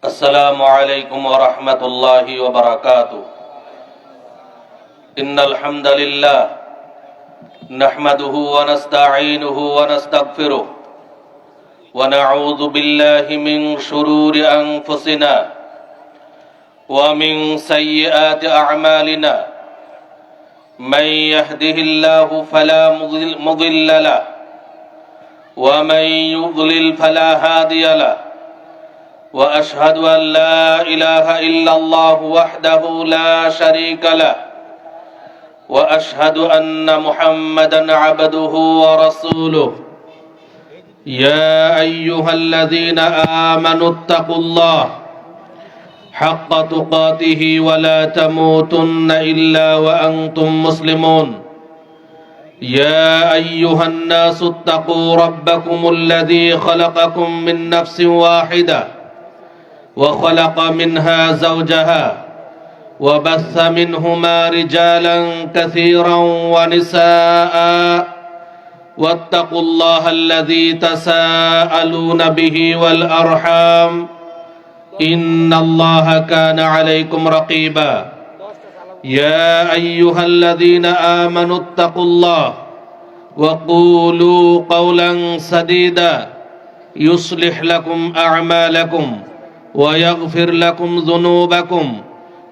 السلام عليكم ورحمة الله وبركاته. إن الحمد لله نحمده ونستعينه ونستغفره ونعوذ بالله من شرور أنفسنا ومن سيئات أعمالنا. من يهده الله فلا مضل له ومن يضلل فلا هادي له. وأشهد أن لا إله إلا الله وحده لا شريك له وأشهد أن محمدا عبده ورسوله. يا أيها الذين آمنوا اتقوا الله حق تقاته ولا تموتن إلا وأنتم مسلمون. يا أيها الناس اتقوا ربكم الذي خلقكم من نفس واحدة وخلق منها زوجها وبث منهما رجالا كثيرا ونساء واتقوا الله الذي تساءلون به والأرحام إن الله كان عليكم رقيبا. يا أيها الذين آمنوا اتقوا الله وقولوا قولا سديدا يصلح لكم أعمالكم ويغفر لكم ذنوبكم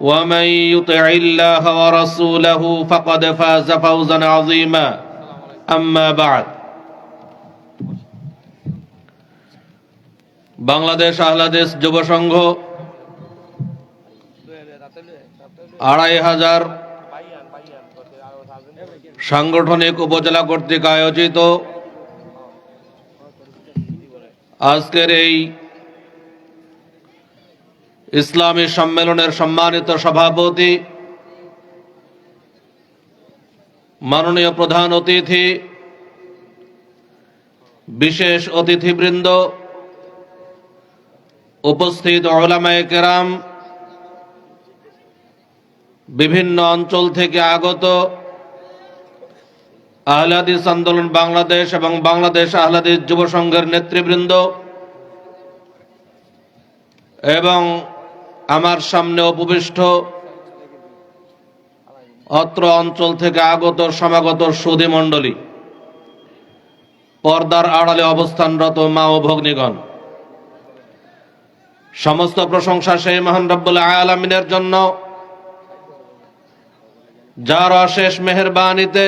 ومن يطع الله ورسوله فقد فاز فوزا عظيما. أما بعد. বাংলাদেশ আহলাদিস যুব সংঘ ২৫০০ সাংগঠনিক উপজেলা কর্তৃক আয়োজিত আজকের এই ইসলামী সম্মেলনের সম্মানিত সভাপতি, মাননীয় প্রধান অতিথি, বিশেষ অতিথিবৃন্দ, উপস্থিত উলামায়ে কেরাম, বিভিন্ন অঞ্চল থেকে আগত আহলে হাদিস আন্দোলন বাংলাদেশ এবং বাংলাদেশ আহলে হাদিস যুব সংঘের নেতৃবৃন্দ এবং আমার সামনে উপবিষ্ট অত্র অঞ্চল থেকে আগত সমাগত সুধী মণ্ডলী, পর্দার আড়ালে অবস্থানরত মা ও ভগ্নীগণ, সমস্ত প্রশংসা সেই মহান রব্বুল আলামিনের জন্য যার অশেষ মেহেরবানিতে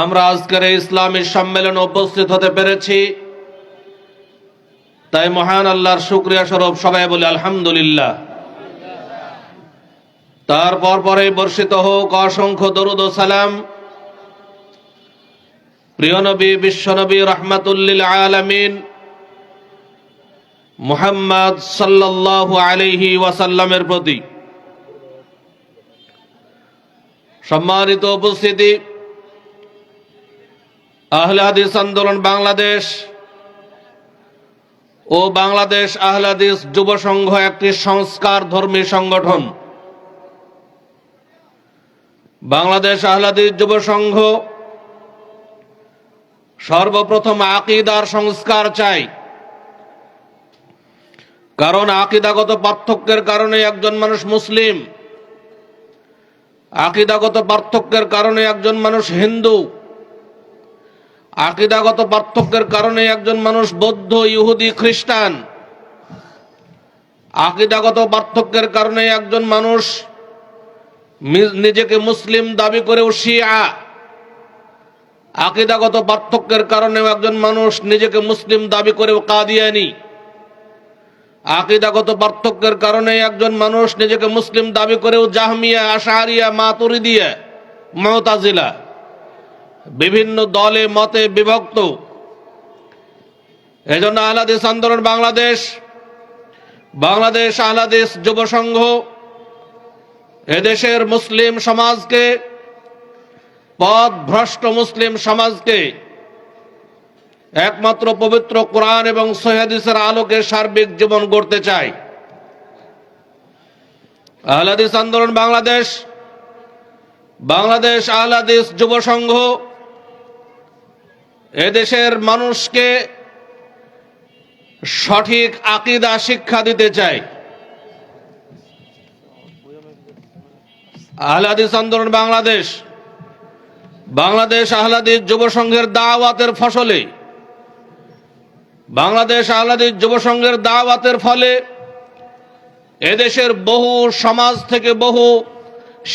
আমরা আজকের এই ইসলামী সম্মেলনে উপস্থিত হতে পেরেছি। তাই মহান আল্লাহর শুকরিয়া স্বরূপ সবাই বলি আলহামদুলিল্লাহ। তারপর পরে বর্ষিত হোক অসংখ্য দরুদ ও সালাম প্রিয় নবী, বিশ্বনবী, রাহমাতুল্লিল আলামিন মুহাম্মদ সাল্লাল্লাহু আলাইহি ওয়াসাল্লামের প্রতি। সম্মানিত উপস্থিতি, আহলে হাদিস আন্দোলন বাংলাদেশ ও বাংলাদেশ আহলে হাদিস যুব সংঘ একটি সংস্কার ধর্মী সংগঠন। বাংলাদেশ আহলে হাদিস যুব সংঘ সর্বপ্রথম আকীদার সংস্কার চাই। কারণ আকীদাগত পার্থক্যের কারণে একজন মানুষ মুসলিম, আকীদাগত পার্থক্যের কারণে একজন মানুষ হিন্দু, আকীদাগত পার্থক্যের কারণে একজন মানুষ বৌদ্ধ, ইহুদি, খ্রিস্টান, আকীদাগত পার্থক্যের কারণে একজন মানুষ নিজেকে মুসলিম দাবি করেও শিয়া, আকীদাগত পার্থক্যের কারণেও একজন মানুষ নিজেকে মুসলিম দাবি করেও কাদিয়ানি, আকীদাগত পার্থক্যের কারণে একজন মানুষ নিজেকে মুসলিম দাবি করেও জাহমিয়া, আশআরিয়া, মাতুরিদিয়া, মুতাজিলা, বিভিন্ন দলে মতে বিভক্ত। এজন্য আহলে হাদিস আন্দোলন বাংলাদেশ, বাংলাদেশ আহলে হাদিস যুব সংঘ এদেশের মুসলিম সমাজকে, পথভ্রষ্ট মুসলিম সমাজকে একমাত্র পবিত্র কোরআন এবং সহিহ হাদিসের আলোকে সার্বিক জীবন গড়তে চায়। আহলে হাদিস আন্দোলন বাংলাদেশ, বাংলাদেশ আহলে হাদিস যুব সংঘ এদেশের মানুষকে সঠিক আকীদা শিক্ষা দিতে চাই। আহলে হাদিস আন্দোলন বাংলাদেশ আহলে হাদিস যুব সংঘের দাওয়াতের ফসলে, বাংলাদেশ আহলে হাদিস যুব সংঘের দাওয়াতের ফলে এদেশের বহু সমাজ থেকে বহু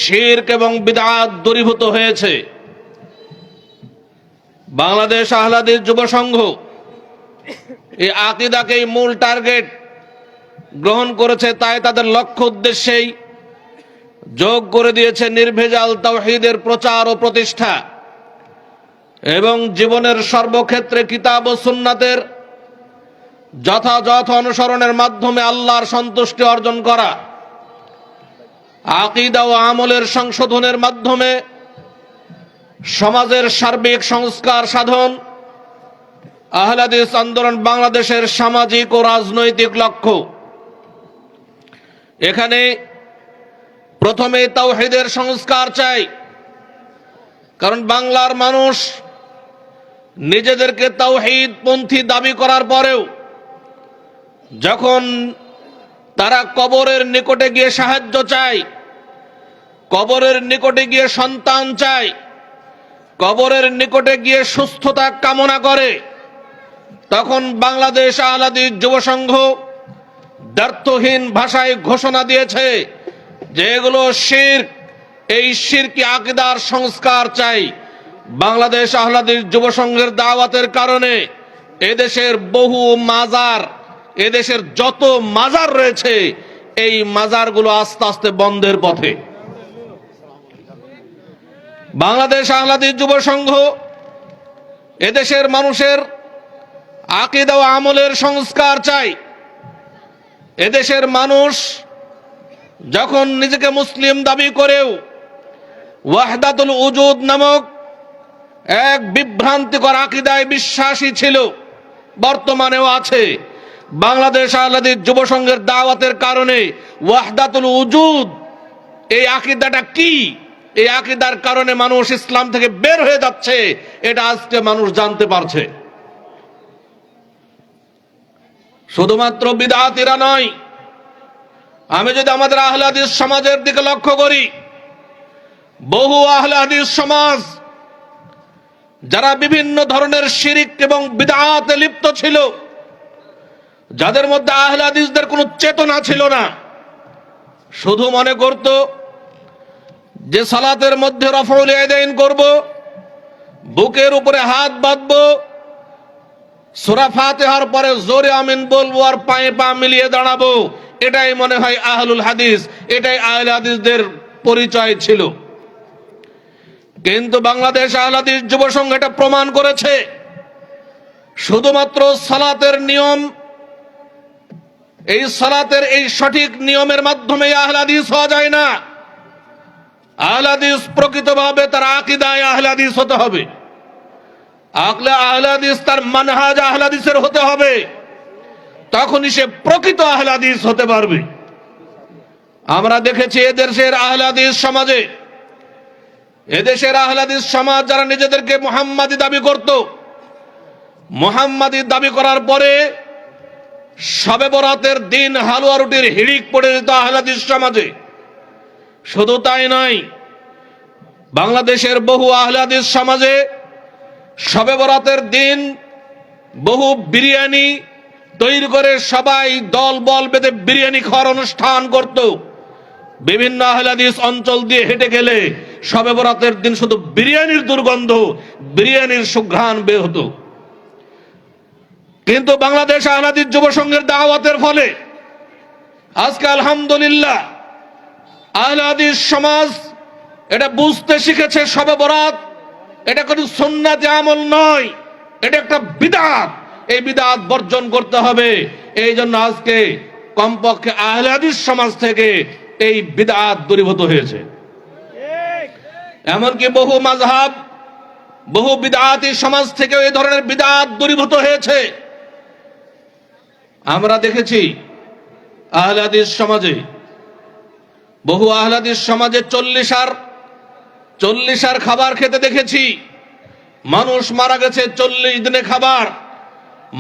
শিরক এবং বিদআত দূরীভূত হয়েছে। বাংলাদেশ আহলে হাদিস যুব সংঘ এই আকীদাকেই মূল টার্গেট গ্রহণ করেছে, তাই তাদের লক্ষ্য উদ্দেশ্যেই যোগ করে দিয়েছে নির্ভেজাল তাওহীদের প্রচার ও প্রতিষ্ঠা এবং জীবনের সর্বক্ষেত্রে কিতাব ও সুন্নাতের যথাযথ অনুসরণের মাধ্যমে আল্লাহর সন্তুষ্টি অর্জন করা, আকীদা ও আমলের সংশোধনের মাধ্যমে সমাজের সার্বিক সংস্কার সাধন আহলে হাদিস আন্দোলন বাংলাদেশের সামাজিক ও রাজনৈতিক লক্ষ্য। এখানে প্রথমে তাওহীদের সংস্কার চাই, কারণ বাংলার মানুষ নিজেদেরকে তাওহীদ পন্থী দাবি করার পরেও যখন তারা কবরের নিকটে গিয়ে সাহায্য চায়, কবরের নিকটে গিয়ে সন্তান চায়, কবরের নিকটে গিয়ে সুস্থতা কামনা করে, তখন বাংলাদেশ আহলে হাদিস যুব সংঘ দ্ব্যর্থহীন ভাষায় ঘোষণা দিয়েছে যে এগুলো শিরক, এই শিরকি আকীদার সংস্কার চাই। বাংলাদেশ আহলে হাদিস যুব সংঘের দাওয়াতের কারণে এদেশের বহু মাজার, এদেশের যত মাজার রয়েছে এই মাজারগুলো আস্তে আস্তে বন্ধের পথে। বাংলাদেশ আহলে হাদিস যুব সংঘ এদেশের মানুষের আকীদা ও আমলের সংস্কার চাই। এদেশের মানুষ যখন নিজেকে মুসলিম দাবি করেও ওয়াহদাতুল উজুদ নামক এক বিভ্রান্তিকর আকীদায় বিশ্বাসী ছিল, বর্তমানেও আছে। বাংলাদেশ আহলে হাদিস যুব সংঘের দাওয়াতের কারণে ওয়াহদাতুল উজুদ এই আকীদাটা কি, এই আকীদার কারণে মানুষ ইসলাম থেকে বের হয়ে যাচ্ছে, এটা আজকে মানুষ জানতে পারছে। শুধুমাত্র বিদআতীরা নয়, আমি যদি আমাদের আহলে হাদিস সমাজের দিকে লক্ষ্য করি, বহু আহলে হাদিস সমাজ যারা বিভিন্ন ধরনের শিরক এবং বিদআতে লিপ্ত ছিল, যাদের মধ্যে আহলে হাদিসদের কোনো চেতনা ছিল না, শুধু মনে করত যে সালাতের মধ্যে রফউল ইয়াদাইন করব, বুকের উপরে হাত বাঁধবো, সূরা ফাতিহার পরে জোরে আমিন বলবো আর পায়ে পা মিলিয়ে দাঁড়াবো, এটাই মনে হয় আহলুল হাদিস, এটাই আহলে হাদিসদের পরিচয় ছিল। কিন্তু বাংলাদেশ আহলে হাদিস যুব সংঘ এটা প্রমাণ করেছে শুধুমাত্র সালাতের নিয়ম, এই সালাতের এই সঠিক নিয়মের মাধ্যমে আহলে হাদিস হওয়া যায় না। আহলে হাদিস প্রকৃতভাবে তার আকীদায় আহলে হাদিস হতে হবে, আহলে হাদিস তার মানহাজ আহলে হাদিসের হতে হবে, তখনই সে প্রকৃত আহলে হাদিস হতে পারবে। আমরা দেখেছি এদেশের আহলে হাদিস সমাজে, এদেশের আহলে হাদিস সমাজ যারা নিজেদেরকে মুহাম্মাদি দাবি করত, মুহাম্মাদি দাবি করার পরে শবে বরাতের দিন হালুয়া রুটির হিড়িক পড়ে যেত আহলে হাদিস সমাজে। শুধু তাই নয়, বাংলাদেশের বহু আহলে হাদিস সমাজে শবে বরাতের দিন বহু বিরিয়ানি তৈরি করে সবাই দল বল বেঁধে বিরিয়ানি খাওয়ার অনুষ্ঠান করত। বিভিন্ন আহলে হাদিস অঞ্চল দিয়ে হেঁটে গেলে শবে বরাতের দিন শুধু বিরিয়ানির দুর্গন্ধ, বিরিয়ানির সুঘ্রাণ বের হতো। কিন্তু বাংলাদেশ আহলে হাদিস যুব সংঘের দাওয়াতের ফলে আজকে আলহামদুলিল্লাহ আহলে হাদিস সমাজ এটা বুঝতে শিখেছে শবে বরাত এটা কোনো সুন্নাতে আমল নয়, এটা একটা বিদআত, এই বিদআত বর্জন করতে হবে। এই জন্য আজকে কমপক্ষে আহলে হাদিস সমাজ থেকে এই বিদআত দূরীভূত হয়েছে। এমনকি বহু মাযহাব, বহু বিদআতি সমাজ থেকে এই ধরনের বিদআত দূরীভূত হয়েছে। আমরা দেখেছি আহলে হাদিস সমাজে, বহু আহলে হাদিস সমাজে 40 আর খাবার খেতে দেখেছি। মানুষ মারা গেছে 40 দিনে খাবার,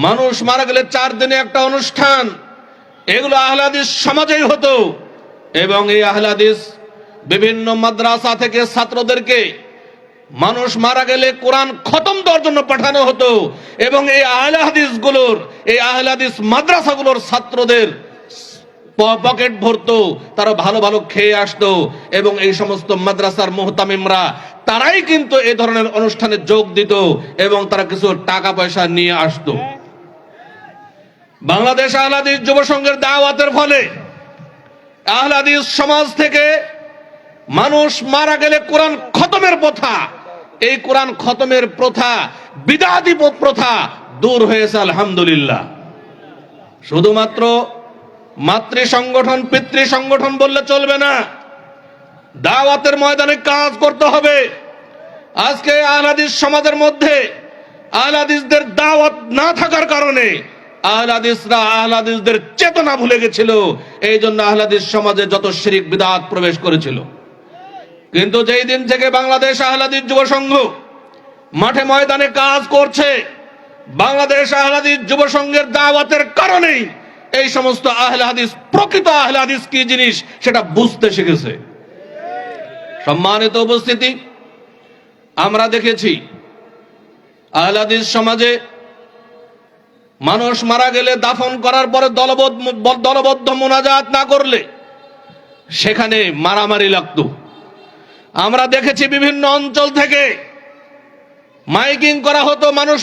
মানুষ মারা গেলে 4 দিনে একটা অনুষ্ঠান, এগুলো আহলে হাদিস সমাজেই হতো। এবং এই আহলে হাদিস বিভিন্ন মাদ্রাসা থেকে ছাত্রদেরকে মানুষ মারা গেলে কোরআন খতম দেওয়ার জন্য পাঠানো হতো। এবং এই আহলে হাদিস মাদ্রাসাগুলোর ছাত্রদের পকেট ভরতো, তারা ভালো ভালো খেয়ে আসতো। এবং এই সমস্ত মাদ্রাসার মুহতামিমরা তারাই কিন্তু এই ধরনের অনুষ্ঠানে যোগ দিত এবং তারা কিছু টাকা পয়সা নিয়ে আসতো। বাংলাদেশ আহলে হাদিস যুব সংঘের দাওয়াতের ফলে আহলে হাদিস সমাজ থেকে মানুষ মারা গেলে কোরআন খতমের প্রথা, এই কোরআন খতমের প্রথা, বিদআতি প্রথা দূর হয়েছে আলহামদুলিল্লাহ। শুধুমাত্র মাতৃ সংগঠন পিতৃ সংগঠন বললে চলবে না, দাওয়াতের ময়দানে কাজ করতে হবে। আজকে আহলে হাদিস সমাজের মধ্যে আহলে হাদিসদের দাওয়াত না থাকার কারণে আহলে হাদিসদের চেতনা ভুলে গেছিল। এই জন্য আহলে হাদিস সমাজে যত শিরক বিদআত প্রবেশ করেছিল। কিন্তু যেই দিন থেকে বাংলাদেশ আহলে হাদিস যুব সংঘ মাঠে ময়দানে কাজ করছে, বাংলাদেশ আহলে হাদিস যুব সংঘের দাওয়াতের কারণেই এই সমস্ত আহলে হাদিস, প্রকৃত আহলে হাদিস কি জিনিস সেটা বুঝতে শিখেছে। সম্মানিত উপস্থিতি, আমরা দেখেছি আহলে হাদিস সমাজে মানুষ মারা গেলে দাফন করার পরে দলবদ্ধ মোনাজাত না করলে সেখানে মারামারি লাগতো। আমরা দেখেছি বিভিন্ন অঞ্চল থেকে মাইকিং করা হতো, মানুষ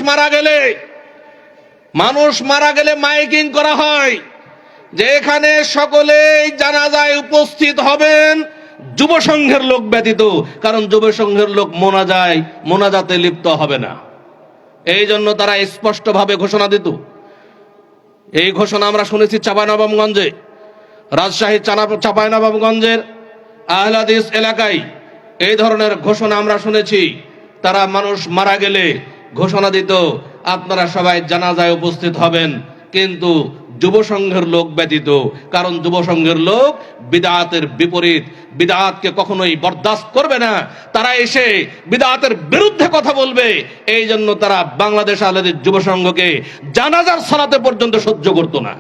মারা গেলে মাইকিং করা হয় যে এখানে সকলেই জানাজায় উপস্থিত হবেন যুব সংঘের লোক ব্যতীত, কারণ যুব সংঘের লোক মোনাজাতে লিপ্ত হবে না। এই জন্য তারা স্পষ্টভাবে ঘোষণা দিত। এই ঘোষণা আমরা শুনেছি চাঁপাইনবাবগঞ্জে, রাজশাহী চাঁপাইনবাবগঞ্জের আহলে হাদিস এলাকায় এই ধরনের ঘোষণা আমরা শুনেছি। তারা মানুষ মারা গেলে ঘোষণা দিত আপনারা সবাই জানাজায় উপস্থিত হবেন, কিন্তু যুব সংঘের লোক ব্যতীত, কারণ যুব সংঘের লোক বিদআতের বিপরীত, বিদআতকে কখনোই বরদাস্ত করবে না, তারা এসে বিদআতের বিরুদ্ধে কথা বলবে। এই জন্য তারা বাংলাদেশ আহলে হাদিস যুব সংঘকে জানাজার সালাতে পর্যন্ত সহ্য করতো না।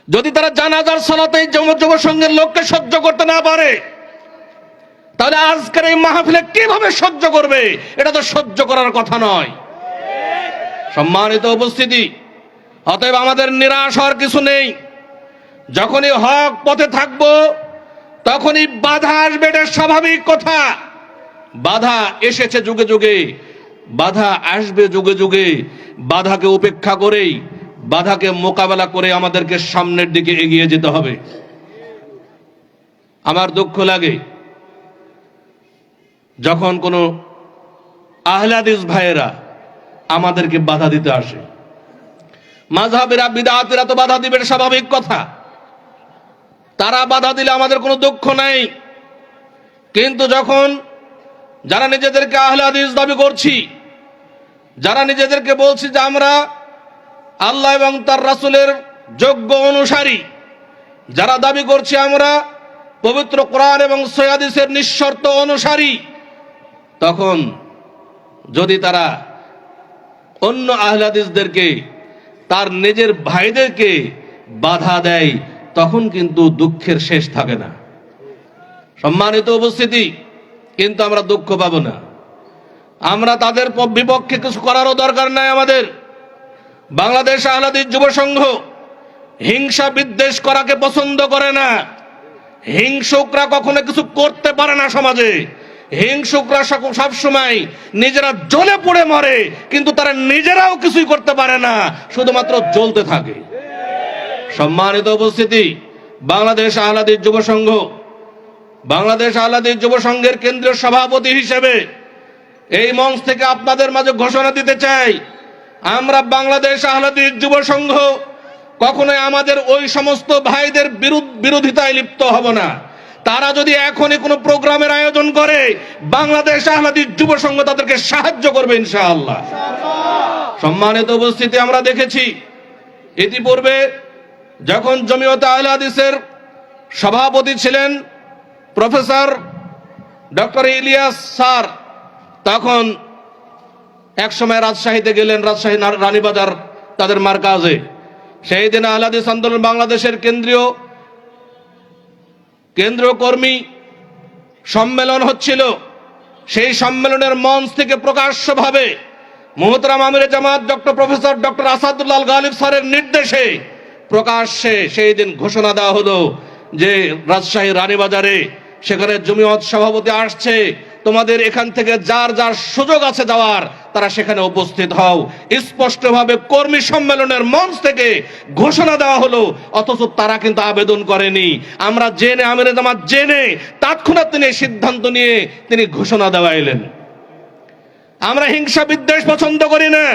যদি তারা জানাজার সালাতে যুব সংঘের লোককে সহ্য করতে না পারে, তাহলে আজকের এই মাহফিলে কিভাবে সহ্য করবে? এটা তো সহ্য করার কথা নয়। সম্মানিত উপস্থিতি, অতএব আমাদের নিরাশ হওয়ার কিছু নেই। যখনই হক পথে থাকব তখনই বাধা আসবে, এটা স্বাভাবিক কথা। বাধা এসেছে যুগে যুগে, বাধা আসবে যুগে যুগে। বাধাকে উপেক্ষা করেই, বাধাকে মোকাবেলা করে আমাদেরকে সামনের দিকে এগিয়ে যেতে হবে। আমার দুঃখ লাগে যখন কোনো আহলে হাদিস ভাইয়েরা আমাদেরকে বাধা দিতে আসে। মাযহাবেরা বিদআতেরা তো বাধা দিবে, স্বাভাবিক কথা। তারা বাধা দিলে আমাদের কোনো দুঃখ নাই। কিন্তু যখন যারা নিজেদেরকে আহলে হাদিস দাবি করছি, যারা নিজেদেরকে বলছি যে আমরা আল্লাহ এবং তার রাসূলের যোগ্য অনুসারী, যারা দাবি করছি আমরা পবিত্র কোরআন এবং সহিহ হাদিসের নিঃশর্ত অনুসারী, তখন যদি তারা অন্য আহলে হাদিসদেরকে, তার নিজের ভাইদেরকে বাধা দেয়, তখন কিন্তু দুঃখের শেষ থাকে না। সম্মানিত উপস্থিতি, কিন্তু আমরা দুঃখ পাবো না। আমরা তাদের বিপক্ষে কিছু করারও দরকার নাই আমাদের। বাংলাদেশ আহলে হাদিস যুব সংঘ হিংসা বিদ্বেষ করাকে পছন্দ করে না। হিংসুকরা কখনো কিছু করতে পারে না সমাজে। হিংসুকরা সবসময় নিজেরা জ্বলে পুড়ে মরে, কিন্তু তারা নিজেরাও কিছুই করতে পারে না, শুধুমাত্র জ্বলতে থাকে। সম্মানিত উপস্থিতি, বাংলাদেশ আহলে হাদিস যুব সংঘ, বাংলাদেশ আহলে হাদিস যুব সংঘের কেন্দ্রীয় সভাপতি হিসেবে এই মঞ্চ থেকে আপনাদের মাঝে ঘোষণা দিতে চাই, আমরা বাংলাদেশ আহলে হাদিস যুব সংঘ কখনোই আমাদের ওই সমস্ত ভাইদের বিরোধিতায় লিপ্ত হব না। তারা যদি এখনই কোনো প্রোগ্রামের আয়োজন করে, বাংলাদেশ আহলে হাদিস যুব সংঘ তাদেরকে সাহায্য করবে ইনশাআল্লাহ। সম্মানিত উপস্থিতি, আমরা দেখেছি ইতিপূর্বে যখন জমিয়তে আহলে হাদিসের সভাপতি ছিলেন প্রফেসর ডক্টর ইলিয়াস স্যার, তখন এক সময় রাজশাহীতে গেলেন, রাজশাহী রানীবাজার তাদের মারকাজে। সেই দিন আহলে হাদিস আন্দোলন বাংলাদেশের কেন্দ্রীয় কর্মী সম্মেলন হচ্ছিল। সেই সম্মেলনের মঞ্চ থেকে প্রকাশ্যভাবে মুহতারাম আমিরে জামাত প্রফেসর ডক্টর আসাদুল্লাহ গালিব স্যারের নির্দেশে প্রকাশ্যে সেই দিন ঘোষণা দেওয়া হলো যে রাজশাহী রানীবাজারে সেখানে জমিয়ত সভাপতি আসছে, তোমাদের এখান থেকে যার যার সুযোগ আছে যাওয়ার তারা সেখানে উপস্থিত হও। স্পষ্টভাবে কর্মী সম্মেলনের মঞ্চ থেকে ঘোষণা দেওয়া হলো, অথচ তারা কিন্তু আবেদন করেনি। আমরা জেনে, আমিরে জামাত জেনে তৎক্ষণাৎ তিনি সিদ্ধান্ত নিয়ে তিনি ঘোষণা দেওয়া এলেন। আমরা হিংসা বিদ্বেষ পছন্দ করি না,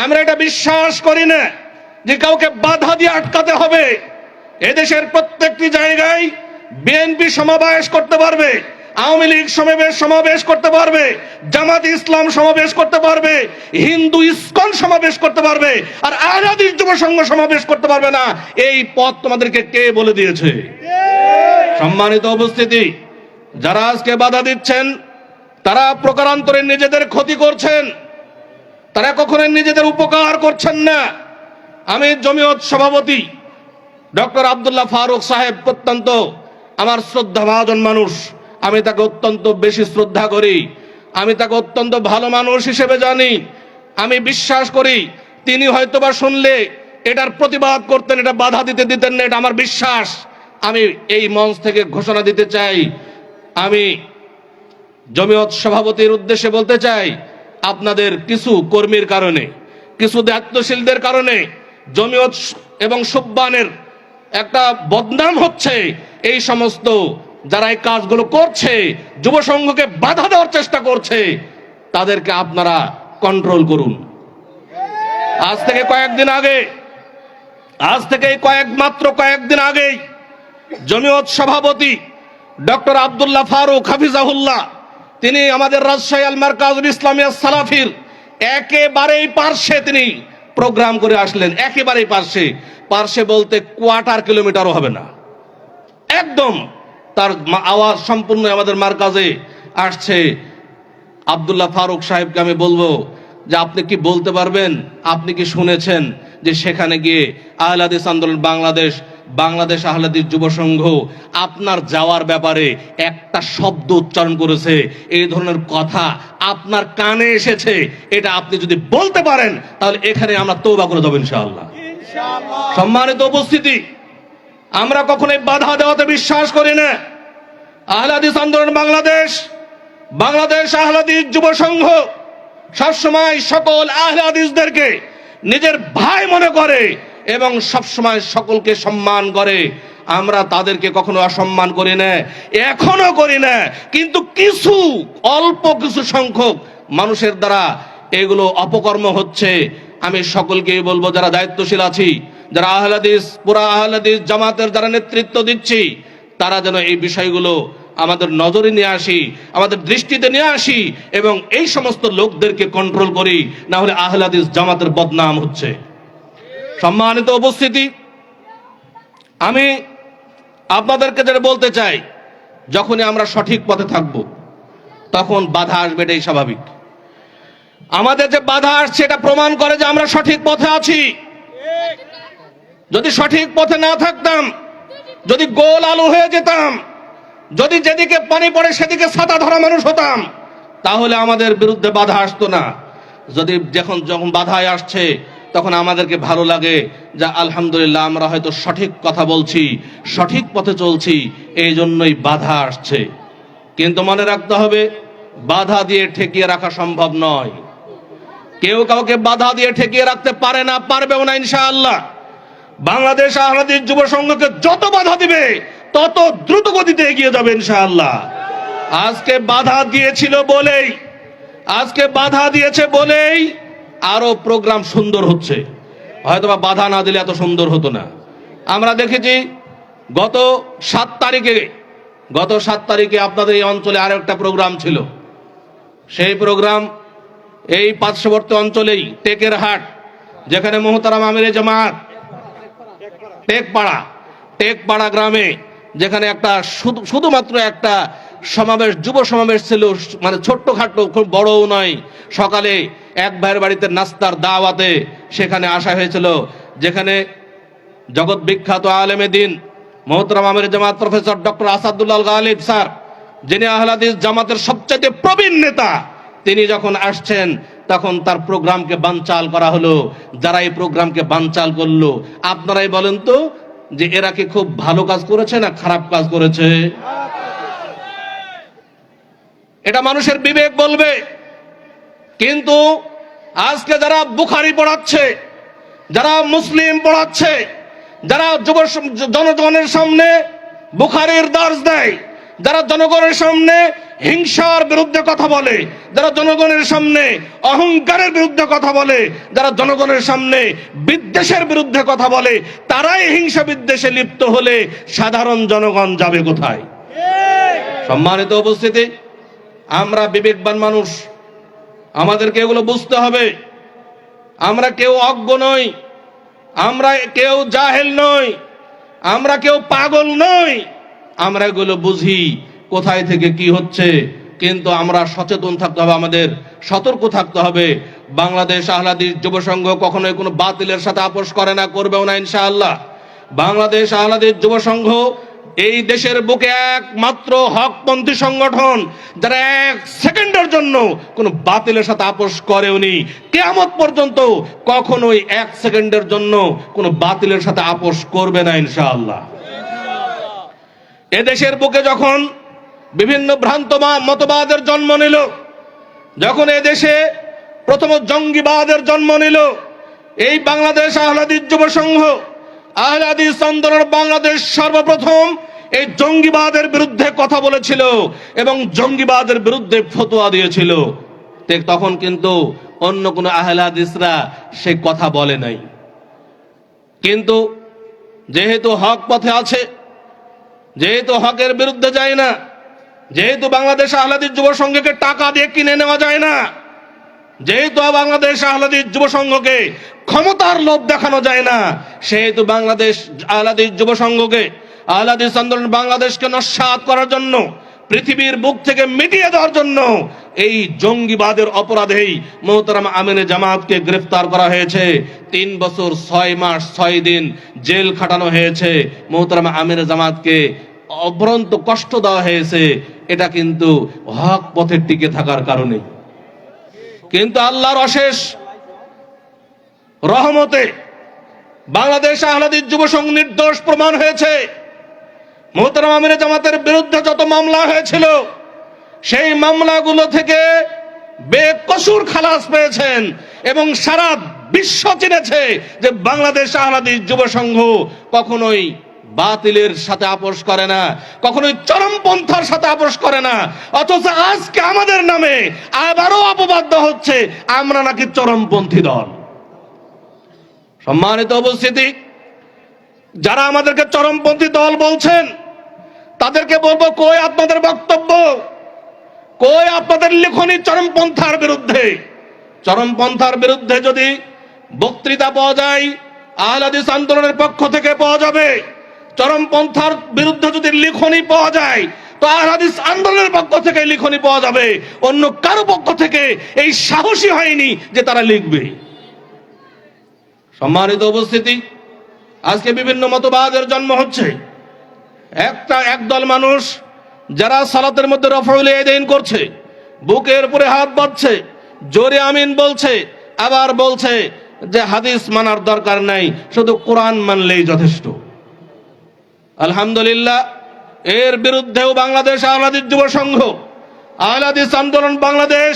আমরা এটা বিশ্বাস করি না যে কাউকে বাধা দিয়ে আটকাতে হবে। এদেশের প্রত্যেকটি জায়গায় বিএনপি সমাবেশ করতে পারবে, আওয়ামী লীগ সমাবেশ করতে পারবে, জামাত ইসলাম সমাবেশ করতে পারবে, হিন্দু ইসকন সমাবেশ করতে পারবে, আর আহলে হাদিস যুব সংঘ সমাবেশ করতে পারবে না। এই পথ তোমাদেরকে কে বলে দিয়েছে? সম্মানিত উপস্থিতি, যারা আজকে বাধা দিচ্ছেন তারা প্রকারান্তরে নিজেদের ক্ষতি করছেন, তারা কখনোই নিজেদের উপকার করছেন না। আমি জমিয়ত সভাপতি ডক্টর আব্দুল্লাহ ফারুক সাহেব অত্যন্ত আমার শ্রদ্ধাভাজন মানুষ, আমি তাকে অত্যন্ত বেশি শ্রদ্ধা করি, আমি তাকে অত্যন্ত ভালো মানুষ হিসেবে জানি। আমি বিশ্বাস করি তিনি হয়তোবা শুনলে এটার প্রতিবাদ করতেন, এটা বাধা দিতেন না, এটা আমার বিশ্বাস। আমি এই মঞ্চ থেকে ঘোষণা দিতে চাই, আমি জমিয়ত সভাপতির উদ্দেশ্যে বলতে চাই, আপনাদের কিছু কর্মীর কারণে, কিছু দায়িত্বশীলদের কারণে জমিয়ত এবং সুববানের একটা বদনাম হচ্ছে। এই সমস্ত যারা এই কাজগুলো করছে, যুব সংঘকে বাধা দেওয়ার চেষ্টা করছে, তাদেরকে আপনারা কন্ট্রোল করুন। আজ থেকে কয়েকদিন আগেই জমিয়ত সভাপতি ডক্টর আব্দুল্লাহ ফারুক হাফিজাহুল্লাহ তিনি আমাদের রাজশাহী আল মারকাজুল ইসলামিয়া সালাফির একেবারেই পার্শ্বে তিনি প্রোগ্রাম করে আসলেন। একেবারেই পার্শ্বে বলতে কোয়ার্টার কিলোমিটারও হবে না, একদম তার আওয়াজ সম্পূর্ণ আমাদের মারকাজে আসছে। আব্দুল্লাহ ফারুক সাহেবকে আমি বলবো যে আপনি কি বলতে পারবেন, আপনি কি শুনেছেন যে সেখানে গিয়ে আহলে হাদিস আন্দোলন বাংলাদেশ আহলে হাদিস যুব সংঘ আপনার যাওয়ার ব্যাপারে একটা শব্দ উচ্চারণ করেছে? এই ধরনের কথা আপনার কানে এসেছে, এটা আপনি যদি বলতে পারেন তাহলে এখানে আমরা তওবা করে দেব ইনশাআল্লাহ। সম্মানিত উপস্থিতি, আমরা কখনোই বাধা দেওয়াতে বিশ্বাস করি না। আহলে হাদিস আন্দোলন বাংলাদেশ আহলে হাদিস যুব সংঘ সবসময় সকল আহলে হাদিসদেরকে নিজের ভাই মনে করে এবং সবসময় সকলকে সম্মান করে। আমরা তাদেরকে কখনো অসম্মান করি না, এখনো করি না। কিন্তু অল্প কিছু সংখ্যক মানুষের দ্বারা এগুলো অপকর্ম হচ্ছে। আমি সকলকেই বলবো, যারা দায়িত্বশীল আছি, যারা আহলে হাদিস, পুরা আহলে হাদিস জামাতের যারা নেতৃত্ব দিচ্ছি, তারা যেন এই বিষয়গুলো আমাদের নজরে নিয়ে আসি, আমাদের দৃষ্টিতে নিয়ে আসি এবং এই সমস্ত লোকদেরকে কন্ট্রোল করি, না হলে আহলে হাদিস জামাতের বদনাম হচ্ছে। সম্মানিত উপস্থিতি, আমি আপনাদেরকে যেটা বলতে চাই, যখনই আমরা সঠিক পথে থাকব তখন বাধা আসবে, এটাই স্বাভাবিক। আমাদের যে বাধা আসছে এটা প্রমাণ করে যে আমরা সঠিক পথে আছি। যদি সঠিক পথে না থাকতাম, যদি গোল আলু হয়ে যেতাম, যদি যেদিকে পানি পড়ে সেদিকে ছাতা ধরা মানুষ হতাম, তাহলে আমাদের বিরুদ্ধে বাধা আসতো না। যখন বাধায় আসছে তখন আমাদেরকে ভালো লাগে যে আলহামদুলিল্লাহ আমরা হয়তো সঠিক কথা বলছি, সঠিক পথে চলছি, এই জন্যই বাধা আসছে। কিন্তু মনে রাখতে হবে, বাধা দিয়ে ঠেকিয়ে রাখা সম্ভব নয়। কেউ কাউকে বাধা দিয়ে ঠেকিয়ে রাখতে পারে না, পারবেও না ইনশাআল্লাহ। বাংলাদেশ আহলে হাদিস যুব সংঘকে যত বাধা দিবে তত দ্রুত গতিতে এগিয়ে যাবে ইনশাআল্লাহ। আজকে বাধা দিয়েছে বলেই আরো প্রোগ্রাম সুন্দর হচ্ছে। হয়তোবা বাধা না দিলে এত সুন্দর হতো না। আমরা দেখেছি গত 7 তারিখে আপনাদের এই অঞ্চলে আরো একটা প্রোগ্রাম ছিল। সেই প্রোগ্রাম এই পার্শ্ববর্তী অঞ্চলেই টেকের হাট, যেখানে মুহতারাম আমিরে জামাত টেকপাড়া গ্রামে, যেখানে একটা শুধুমাত্র একটা সমাবেশ, যুব সমাবেশ ছিল, মানে ছোট্টখাটো, খুব বড়ও নয়। সকালে এক ভাইয়ের বাড়িতে নাস্তার দাওয়াতে সেখানে আসা হয়েছিল, যেখানে জগৎ বিখ্যাত আলেমে দিন মোহতারাম আমির জামাত professor doctor Asadullah Ghalib sir, যিনি আহলে হাদিস জামাতের সবচেয়ে প্রবীণ নেতা, তিনি যখন আসছেন তখন তার প্রোগ্রামকে বানচাল করা হলো। যারা এই প্রোগ্রামকে বানচাল করলো, আপনারাই বলেন তো যে এরা কি খুব ভালো কাজ করেছে না খারাপ কাজ করেছে? এটা মানুষের বিবেক বলবে। কিন্তু আজকে যারা বুখারী পড়াচ্ছে, যারা মুসলিম পড়াচ্ছে, যারা জনগণের সামনে বুখারীর দার্স দেয়, যারা জনগণের সামনে হিংসার বিরুদ্ধে কথা বলে, যারা জনগণের সামনে অহংকারের বিরুদ্ধে কথা বলে, যারা জনগণের সামনে বিদ্বেষের বিরুদ্ধে কথা বলে, তারাই হিংসা বিদ্বেষে লিপ্ত হলে সাধারণ জনগণ যাবে কোথায়? সম্মানিত উপস্থিতি, আমরা বিবেকবান মানুষ, আমাদেরকে এগুলো বুঝতে হবে। আমরা কেউ অজ্ঞ নই, আমরা কেউ জাহেল নই, আমরা কেউ পাগল নই, আমরা এগুলো বুঝি কোথায় থেকে কি হচ্ছে। কিন্তু আমরা সচেতন থাকতে হবে, আমাদের সতর্ক থাকতে হবে। বাংলাদেশ আহলে হাদিস যুব সংঘ কখনোই কোনো বাতিলের সাথে আপোষ করে না, করবেও না ইনশাআল্লাহ। বাংলাদেশ আহলে হাদিস যুব সংঘ এই দেশের বুকে একমাত্র হকপন্থী সংগঠন যারা এক সেকেন্ডের জন্য কোনো বাতিলের সাথে আপোষ করেওনি, কিয়ামত পর্যন্ত কখনোই এক সেকেন্ডের জন্য কোনো বাতিলের সাথে আপোষ করবে না ইনশাআল্লাহ। এদেশের বুকে যখন বিভিন্ন ভ্রান্ত মতবাদের জন্ম নিল, যখন এদেশে প্রথম জঙ্গিবাদের জন্ম নিল, এই বাংলাদেশ আহলে হাদিস যুব সংঘ, আহলে হাদিস আন্দোলন বাংলাদেশ সর্বপ্রথম এই জঙ্গিবাদের বিরুদ্ধে কথা বলেছিল এবং জঙ্গিবাদের বিরুদ্ধে ফতোয়া দিয়েছিল। তখন কিন্তু অন্য কোন আহলে হাদিসরা সে কথা বলে নাই। কিন্তু যেহেতু হক পথে আছে, যেহেতু হকের বিরুদ্ধে যায় না, যেহেতু বাংলাদেশ আহলে হাদিস যুব সংঘকে টাকা দিয়ে কিনে নেওয়া যায় না, যেহেতু বাংলাদেশ আহলে হাদিস যুব সংঘকে ক্ষমতার লোভ দেখানো যায় না, সেহেতু বাংলাদেশ আহলে হাদিস যুব সংঘকে, আহলে হাদিস আন্দোলন বাংলাদেশকে নস্যাৎ করার জন্য, পৃথিবীর বুক থেকে মিটিয়ে দেওয়ার জন্য এই জঙ্গিবাদের অপরাধেই মোহতারাম আমিনে জামাতকে গ্রেফতার করা হয়েছে। 3 বছর 6 মাস 6 দিন জেল খাটানো হয়েছে, মোহতারাম আমিনে জামাতকে অপরন্ত কষ্ট দেওয়া হয়েছে। এটা কিন্তু হক পথে টিকে থাকার কারণে। কিন্তু আল্লাহর অশেষ রহমতে বাংলাদেশ আহলে হাদিস যুব সংঘ নির্দোষ প্রমাণ হয়েছে। মোহতারাম আমিনে জামাতের বিরুদ্ধে যত মামলা হয়েছিল, সেই মামলাগুলো থেকে বেকসুর খালাস পেয়েছেন এবং সারা বিশ্ব চিনেছে যে বাংলাদেশ আহলে হাদিস যুব সংঘ কখনোই বাতিলের সাথে আপোষ করে না, কখনোই চরমপন্থার সাথে আপোষ করে না। অথচ আজকে আমাদের নামে আবারও অপবাদ হচ্ছে আমরা নাকি চরমপন্থী দল। সম্মানিত উপস্থিতি, যারা আমাদেরকে চরমপন্থী দল বলছেন তাদেরকে বলবো, কই আপনাদের বক্তব্য, কই আপনাদের লিখনি চরমপন্থার বিরুদ্ধে? চরমপন্থার বিরুদ্ধে যদি বক্তৃতা পাওয়া যায় আহলে হাদিস আন্দোলনের পক্ষ থেকে পাওয়া যাবে, চরমপন্থার বিরুদ্ধে যদি লিখনি পাওয়া যায় তো আহলে হাদিস আন্দোলনের পক্ষ থেকে লিখনি পাওয়া যাবে। অন্য কারো পক্ষ থেকে এই সাহসী হয়নি যে তারা লিখবে। সম্মানিত উপস্থিতি, আজকে বিভিন্ন মতবাদের জন্ম হচ্ছে। একদল মানুষ যারা সালাতের মধ্যে রফউল ইয়াদাইন করছে, বুকের উপরে হাত বাঁধছে, জোরে আমিন বলছে, আবার বলছে যে হাদিস মানার দরকার নাই, শুধু কোরআন মানলেই যথেষ্ট। আলহামদুলিল্লাহ, এর বিরুদ্ধেও বাংলাদেশ আহলে হাদিস যুব সংঘ, আহলে হাদিস আন্দোলন বাংলাদেশ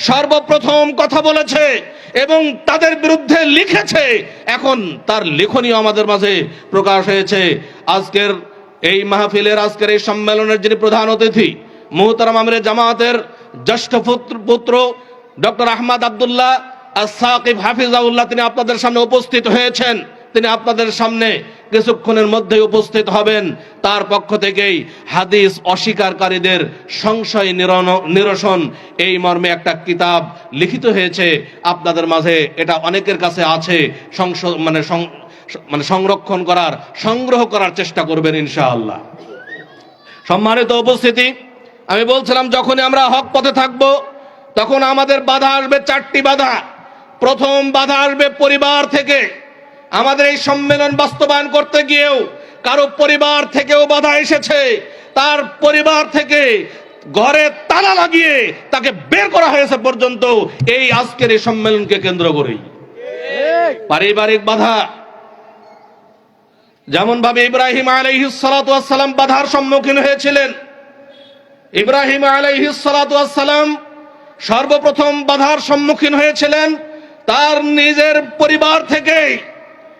সর্বপ্রথম কথা বলেছে এবং তাদের বিরুদ্ধে লিখেছে। এখন তার লেখনীও আমাদের মাঝে প্রকাশ হয়েছে। আজকের এই মাহফিলের, আজকের এই সম্মেলনের যিনি প্রধান অতিথি, মোহতারাম আমিরে জামাতের জ্যেষ্ঠ পুত্র ডক্টর আহমদ আব্দুল্লাহ আস-সাকিব হাফিজাহুল্লাহ, তিনি আপনাদের সামনে উপস্থিত হয়েছেন। তিনি আপনাদের সামনে কিছুক্ষণের মধ্যে উপস্থিত হবেন। তার পক্ষ থেকেই হাদিস অস্বীকারীদের সংশয় নিরসন এই মর্মে একটা কিতাব লিখিত হয়েছে আপনাদের মাঝে। এটা অনেকের কাছে আছে, সংরক্ষণ করার, সংগ্রহ করার চেষ্টা করবেন ইনশাআল্লাহ। সম্মানিত উপস্থিতি, আমি বলছিলাম যখনই আমরা হক পথে থাকব তখন আমাদের বাধা আসবে চারটি বাধা। প্রথম বাধা আসবে পরিবার থেকে। আমাদের এই সম্মেলন বাস্তবায়ন করতে গিয়েও কারো পরিবার থেকেও বাধা এসেছে, তার পরিবার থেকে ঘরে তালা লাগিয়ে তাকে বের করা হয়েছে পর্যন্ত এই আজকের এই সম্মেলনকে কেন্দ্র করেই। পারিবারিক বাধা, যেমন ভাবে ইব্রাহিম আলাইহিস সালাতু ওয়াস সালাম বাধার সম্মুখীন হয়েছিলেন। ইব্রাহিম আলাইহিস সালাতু ওয়াস সালাম সর্বপ্রথম বাধার সম্মুখীন হয়েছিলেন তার নিজের পরিবার থেকেই,